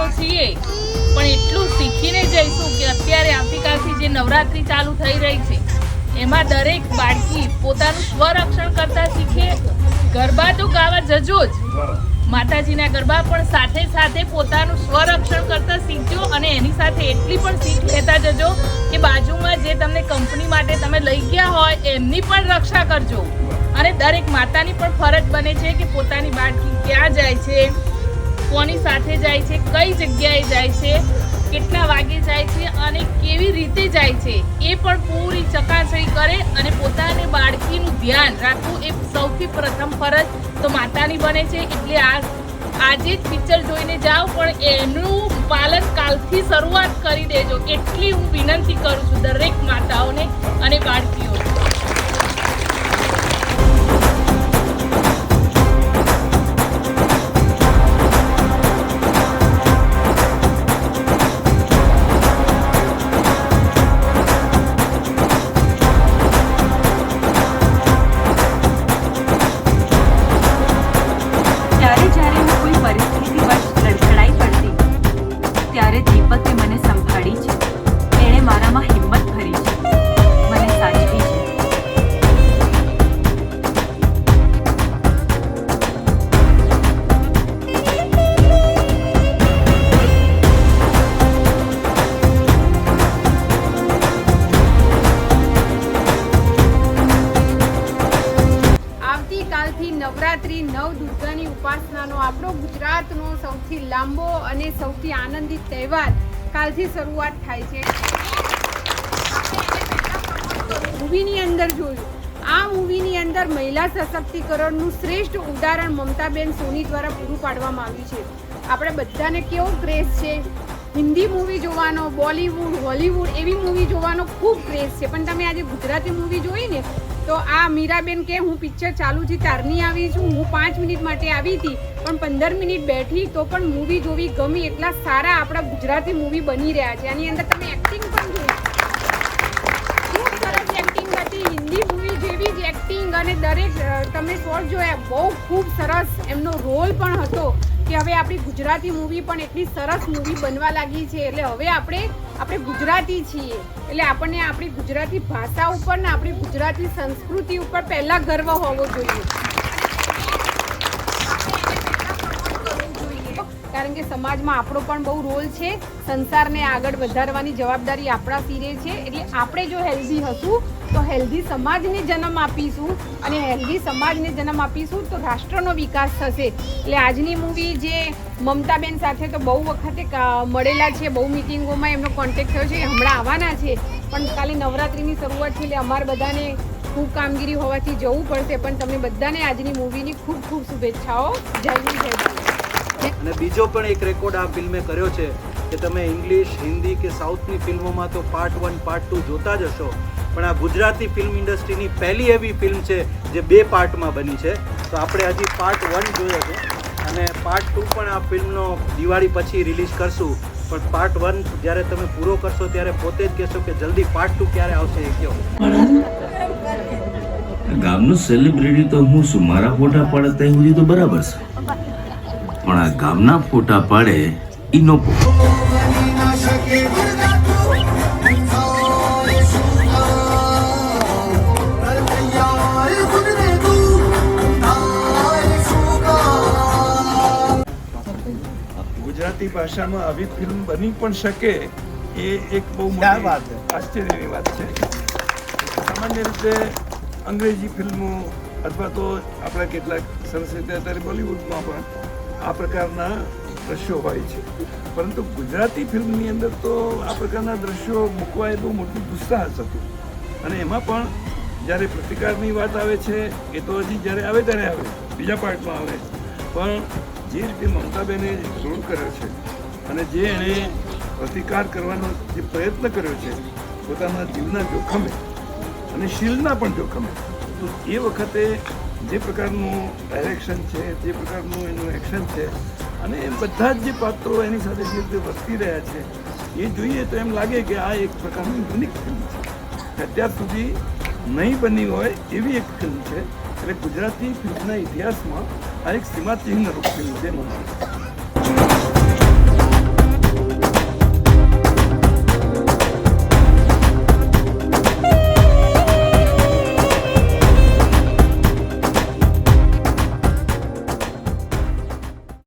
તો છીએ, પણ એટલું શીખીને જઈશું કે અત્યારે આવતીકાલથી જે નવરાત્રિ ચાલુ થઈ રહી છે એમાં દરેક બાળકી પોતાનું સ્વરક્ષણ કરતા શીખે. ગરબા તો ગાવા જજો જ, માતાજીના ગરબા, પણ સાથે સાથે પોતાનું સ્વરક્ષણ કરતા શીખજો. અને એની સાથે એટલી પણ શીખ લેતા જજો કે બાજુમાં જે તમને કંપની માટે તમે લઈ ગયા હોય એમની પણ રક્ષા કરજો. અને દરેક માતાની પણ ફરજ બને છે કે પોતાની બાળકી ક્યાં જાય છે, કોની સાથે જાય છે, કઈ જગ્યાએ જાય છે, કેટલા વાગે જાય છે અને કેવી રીતે જાય છે એ પણ પૂરી ચકાસણી કરે અને પોતાની બાળકીનું ધ્યાન રાખવું એ સૌથી પ્રથમ ફરજ તો માતાની બને છે. એટલે આજે જ પિક્ચર જોઈને જાઓ, પણ એનું પાલન કાલથી શરૂઆત કરી દેજો, એટલી હું વિનંતી કરું છું દરેક માતાઓને અને બાળકીઓને. નવરાત્રિ નવદુર્ગાની ઉપાસનાનો આપણો ગુજરાતનો સૌથી લાંબો અને સૌથી આનંદિત તહેવાર કાલથી શરૂઆત થાય છે. મૂવીની અંદર જોયું, આ મૂવીની અંદર મહિલા સશક્તિકરણનું શ્રેષ્ઠ ઉદાહરણ મમતાબેન સોની દ્વારા પૂરું પાડવામાં આવ્યું છે. આપણે બધાને કેવો ક્રેઝ છે હિન્દી મૂવી જોવાનો, બોલિવૂડ, હોલિવૂડ એવી મૂવી જોવાનો ખૂબ ક્રેઝ છે, પણ તમે આજે ગુજરાતી મૂવી જોઈને તો આ મીરાબેન કે હું પિક્ચર ચાલુથી તારની આવી છું, હું 5 મિનિટ માટે આવી હતી પણ 15 મિનિટ બેઠી તો પણ મૂવી જોવી ગમી. એટલા સારા આપણા ગુજરાતી મૂવી બની રહ્યા છે. આની અંદર તમે એક્ટિંગ પણ જોઈ, ખૂબ સરસ એક્ટિંગ હતી, હિન્દી મૂવી જેવી જ એક્ટિંગ અને દરેક તમે શોર્ટ જોયા, બહુ ખૂબ સરસ એમનો રોલ પણ હતો કે હવે આપણી ગુજરાતી મૂવી પણ એટલી સરસ મૂવી બનવા લાગી છે. એટલે હવે આપણે ગુજરાતી છીએ એટલે આપણને આપણી ગુજરાતી ભાષા ઉપર ને આપણી ગુજરાતી સંસ્કૃતિ ઉપર પહેલા ગર્વ હોવો જોઈએ, કારણ કે સમાજમાં આપણો પણ બહુ રોલ છે. સંસારને આગળ વધારવાની જવાબદારી આપણા સિરે છે. એટલે આપણે જો હેલ્ધી હશું તો હેલ્ધી સમાજને જન્મ આપીશું અને હેલ્ધી સમાજને જન્મ આપીશું તો રાષ્ટ્રનો વિકાસ થશે. એટલે આજની મૂવી જે મમતાબેન સાથે તો બહુ વખતે મળેલા છે, બહુ મિટિંગોમાં એમનો કોન્ટેક્ટ થયો છે, હમણાં આવવાના છે, પણ કાલે નવરાત્રિની શરૂઆત છે એટલે અમારે બધાને ખૂબ કામગીરી હોવાથી જવું પડશે. પણ તમને બધાને આજની મૂવીની ખૂબ ખૂબ શુભેચ્છાઓ. જય હિન્દ, જય ભારત. અને બીજો પણ એક રેકોર્ડ આ ફિલ્મે કર્યો છે કે તમે ઇંગ્લિશ, હિન્દી કે સાઉથની ફિલ્મોમાં તો પાર્ટ 1, પાર્ટ 2 જોતા જ હશો, પણ આ ગુજરાતી ફિલ્મ ઇન્ડસ્ટ્રીની પહેલી એવી ફિલ્મ છે જે 2 પાર્ટમાં બની છે. તો આપણે હજી પાર્ટ 1 જોયો છે અને પાર્ટ 2 પણ આ ફિલ્મનો દિવાળી પછી રિલીઝ કરશું. પણ પાર્ટ 1 જ્યારે તમે પૂરો કરશો ત્યારે પોતે જ કહેશો કે જલ્દી પાર્ટ 2 ક્યારે આવશે એ કહો. ગામનો સેલિબ્રિટી તો હું છું, મારા ફોટા પાડે ત્યાં સુધી તો બરાબર છે, પણ આ ગામના ફોટા પાડે ઈ નો ગુજરાતી ભાષામાં આવી ફિલ્મ બની પણ શકે એ એક બહુ મોટી વાત છે, આશ્ચર્યની વાત છે. સામાન્ય રીતે અંગ્રેજી ફિલ્મો અથવા તો આપણા કેટલાક સરસ રીતે અત્યારે બોલિવૂડમાં પણ આ પ્રકારના દ્રશ્યો હોય છે, પરંતુ ગુજરાતી ફિલ્મની અંદર તો આ પ્રકારના દ્રશ્યો મૂકવા એ બહુ મોટું દુસ્સાહસ હતું. અને એમાં પણ જ્યારે પ્રતિકારની વાત આવે છે એ તો હજી જ્યારે આવે ત્યારે આવે, બીજા પાર્ટમાં આવે, પણ જે રીતે મમતાબેને રોલ કર્યો છે અને જે એણે પ્રતિકાર કરવાનો જે પ્રયત્ન કર્યો છે પોતાના જીવના જોખમે અને શીલના પણ જોખમે, તો એ વખતે જે પ્રકારનું ડાયરેક્શન છે, જે પ્રકારનું એનું એક્શન છે અને એ બધા જ જે પાત્રો એની સાથે જે રીતે વર્તી રહ્યા છે એ જોઈએ તો એમ લાગે કે આ એક પ્રકારની યુનિક ફિલ્મ છે, અત્યાર સુધી નહીં બની હોય એવી એક ફિલ્મ છે. એટલે ગુજરાતી ફિલ્મના ઇતિહાસમાં આ એક સીમાચિહ્ન રૂપ ફિલ્મ છે.